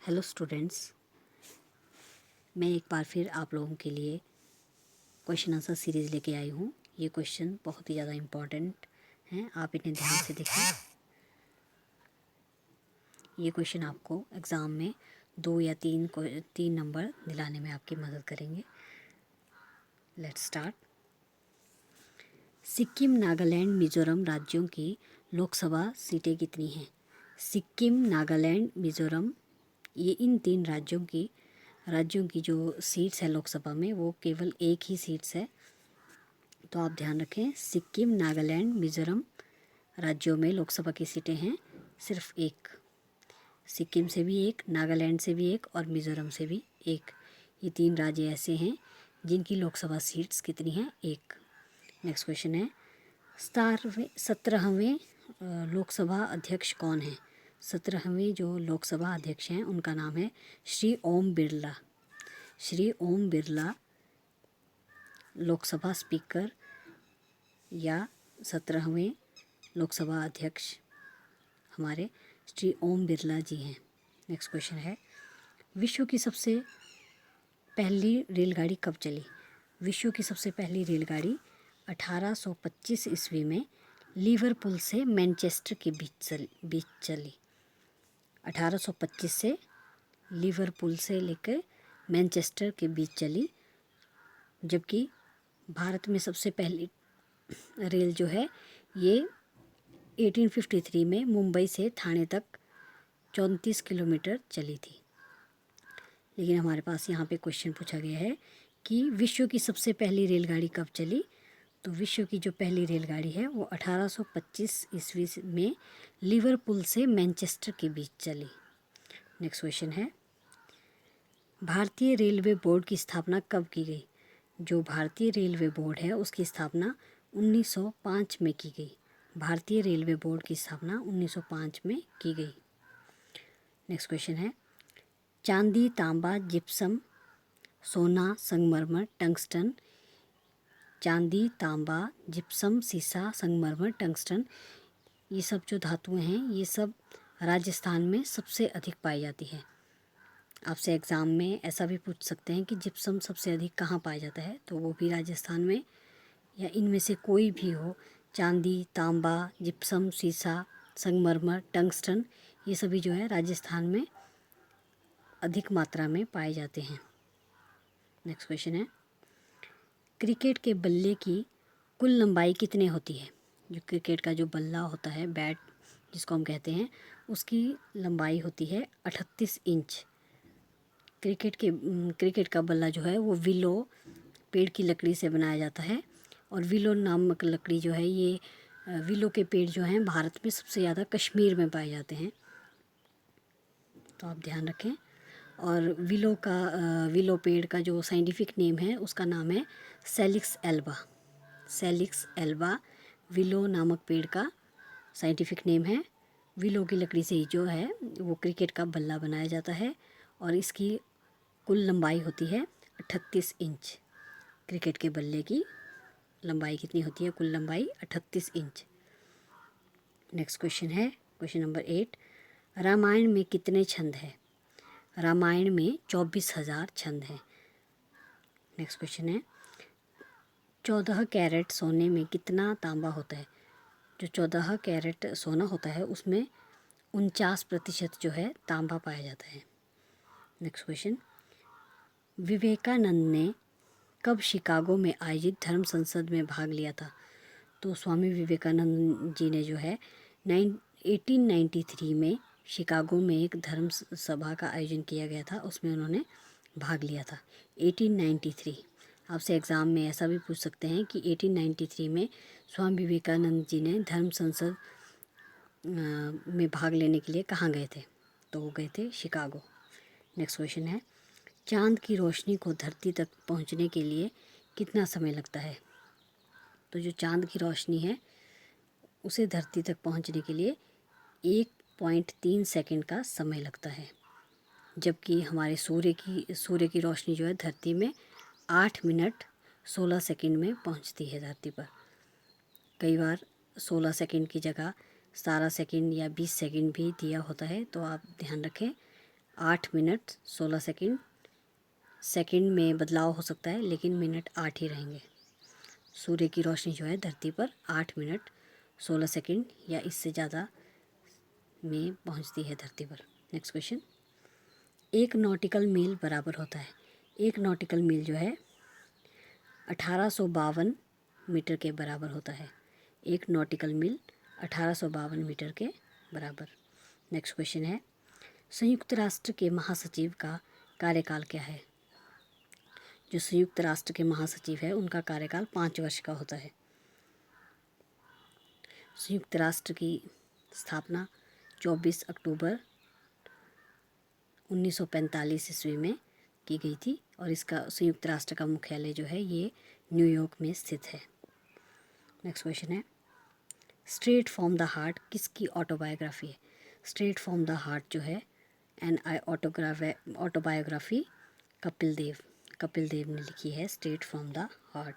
Hello students, मैं एक बार फिर आप लोगों के लिए क्वेश्चन आंसर सीरीज़ लेके आई हूँ। ये क्वेश्चन बहुत ही ज़्यादा इम्पॉर्टेंट हैं, आप इन्हें ध्यान से देखें। ये क्वेश्चन आपको एग्ज़ाम में 2 या 3 नंबर दिलाने में आपकी मदद करेंगे। Let's start. सिक्किम, नागालैंड, मिज़ोरम राज्यों की लोकसभा सीटें कितनी हैं? सिक्किम, नागालैंड, मिज़ोरम, ये इन 3 राज्यों की जो सीट्स है लोकसभा में, वो केवल एक ही सीट्स है। तो आप ध्यान रखें, सिक्किम, नागालैंड, मिज़ोरम राज्यों में लोकसभा की सीटें हैं सिर्फ एक। सिक्किम से भी एक, नागालैंड से भी एक और मिज़ोरम से भी एक। ये 3 राज्य ऐसे हैं जिनकी लोकसभा सीट्स कितनी हैं? एक। नेक्स्ट क्वेश्चन है, 17वें लोकसभा अध्यक्ष कौन हैं? 17वें जो लोकसभा अध्यक्ष हैं उनका नाम है श्री ओम बिरला। श्री ओम बिरला लोकसभा स्पीकर या 17वें लोकसभा अध्यक्ष हमारे श्री ओम बिरला जी हैं। नेक्स्ट क्वेश्चन है, विश्व की सबसे पहली रेलगाड़ी कब चली? विश्व की सबसे पहली रेलगाड़ी 1825 ईस्वी में लिवरपूल से मैनचेस्टर के बीच चली। 1825 से लिवरपूल से लेकर मैनचेस्टर के बीच चली, जबकि भारत में सबसे पहली रेल जो है ये 1853 में मुंबई से ठाणे तक 34 किलोमीटर चली थी। लेकिन हमारे पास यहाँ पे क्वेश्चन पूछा गया है कि विश्व की सबसे पहली रेलगाड़ी कब चली? तो विश्व की जो पहली रेलगाड़ी है वो 1825 ईस्वी में लिवरपूल से मैनचेस्टर के बीच चली। नेक्स्ट क्वेश्चन है, भारतीय रेलवे बोर्ड की स्थापना कब की गई? जो भारतीय रेलवे बोर्ड है उसकी स्थापना 1905 में की गई। भारतीय रेलवे बोर्ड की स्थापना 1905 में की गई। नेक्स्ट क्वेश्चन है, चांदी, तांबा, जिप्सम, सोना, संगमरमर, टंगस्टन। चांदी, तांबा, जिप्सम, सीसा, संगमरमर, टंगस्टन, ये सब जो धातुएं हैं ये सब राजस्थान में सबसे अधिक पाई जाती है। आपसे एग्ज़ाम में ऐसा भी पूछ सकते हैं कि जिप्सम सबसे अधिक कहाँ पाया जाता है, तो वो भी राजस्थान में, या इनमें से कोई भी हो। चांदी, तांबा, जिप्सम, सीसा, संगमरमर, टंगस्टन, ये सभी जो है राजस्थान में अधिक मात्रा में पाए जाते हैं। नेक्स्ट क्वेश्चन है, क्रिकेट के बल्ले की कुल लंबाई कितनी होती है? जो क्रिकेट का जो बल्ला होता है, बैट जिसको हम कहते हैं, उसकी लंबाई होती है 38 इंच। क्रिकेट का बल्ला जो है वो विलो पेड़ की लकड़ी से बनाया जाता है, और विलो नामक लकड़ी जो है ये विलो के पेड़ जो हैं भारत में सबसे ज़्यादा कश्मीर में पाए जाते हैं, तो आप ध्यान रखें। और विलो पेड़ का जो साइंटिफिक नेम है उसका नाम है Salix Elba. Salix Elba willow नामक पेड़ का साइंटिफिक नेम है। विलो की लकड़ी से ही जो है वो क्रिकेट का बल्ला बनाया जाता है, और इसकी कुल लंबाई होती है 38 इंच। क्रिकेट के बल्ले की लंबाई कितनी होती है? कुल लंबाई 38 इंच। नेक्स्ट क्वेश्चन है, क्वेश्चन नंबर 8, रामायण में कितने छंद हैं? रामायण में 24,000 छंद हैं। नेक्स्ट क्वेश्चन है, 14 कैरेट सोने में कितना तांबा होता है? जो 14 कैरेट सोना होता है उसमें 49% जो है तांबा पाया जाता है। नेक्स्ट क्वेश्चन, विवेकानंद ने कब शिकागो में आयोजित धर्म संसद में भाग लिया था? तो स्वामी विवेकानंद जी ने जो है 1893 में शिकागो में एक धर्म सभा का आयोजन किया गया था, उसमें उन्होंने भाग लिया था 1893। आपसे एग्ज़ाम में ऐसा भी पूछ सकते हैं कि 1893 में स्वामी विवेकानंद जी ने धर्म संसद में भाग लेने के लिए कहाँ गए थे? तो वो गए थे शिकागो। नेक्स्ट क्वेश्चन है, चाँद की रोशनी को धरती तक पहुँचने के लिए कितना समय लगता है? तो जो चाँद की रोशनी है उसे धरती तक पहुँचने के लिए 1.3 सेकंड का समय लगता है, जबकि हमारे सूर्य की रोशनी जो है धरती में 8 मिनट 16 सेकंड में पहुँचती है धरती पर। कई बार 16 सेकंड की जगह 17 सेकंड या 20 सेकंड भी दिया होता है, तो आप ध्यान रखें 8 मिनट 16 सेकंड। सेकंड में बदलाव हो सकता है लेकिन मिनट 8 ही रहेंगे। सूर्य की रोशनी जो है धरती पर 8 मिनट 16 सेकंड या इससे ज़्यादा में पहुंचती है धरती पर। नेक्स्ट क्वेश्चन, एक नॉटिकल मील बराबर होता है। एक नॉटिकल मील जो है 1852 मीटर के बराबर होता है। एक नॉटिकल मील 1852 मीटर के बराबर। नेक्स्ट क्वेश्चन है, संयुक्त राष्ट्र के महासचिव का कार्यकाल क्या है? जो संयुक्त राष्ट्र के महासचिव है उनका कार्यकाल 5 वर्ष का होता है। संयुक्त राष्ट्र की स्थापना 24 अक्टूबर 1945 ईस्वी में की गई थी और इसका संयुक्त राष्ट्र का मुख्यालय जो है ये न्यूयॉर्क में स्थित है। नेक्स्ट क्वेश्चन है, स्ट्रेट फ्रॉम द हार्ट किसकी ऑटोबायोग्राफी है? स्ट्रेट फ्रॉम द हार्ट जो है ऑटोबायोग्राफी कपिल देव ने लिखी है straight from the heart.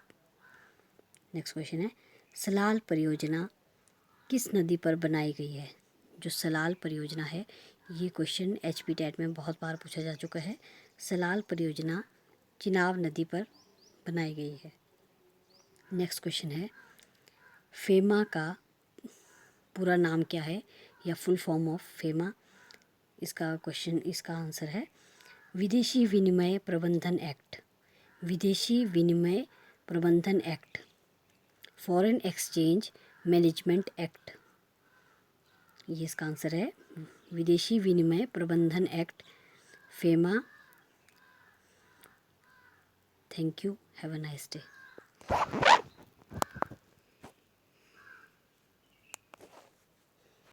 Next question है, सलाल परियोजना किस नदी पर बनाई गई है? जो सलाल परियोजना है ये क्वेश्चन HP टेट में बहुत बार पूछा जा चुका है। सलाल परियोजना चिनाब नदी पर बनाई गई है। नेक्स्ट क्वेश्चन है, फेमा का पूरा नाम क्या है या फुल फॉर्म ऑफ फेमा? इसका आंसर है विदेशी विनिमय प्रबंधन एक्ट। विदेशी विनिमय प्रबंधन act, foreign exchange management act, ये इसका आंसर है विदेशी विनिमय प्रबंधन act, FEMA. Thank you, have a nice day.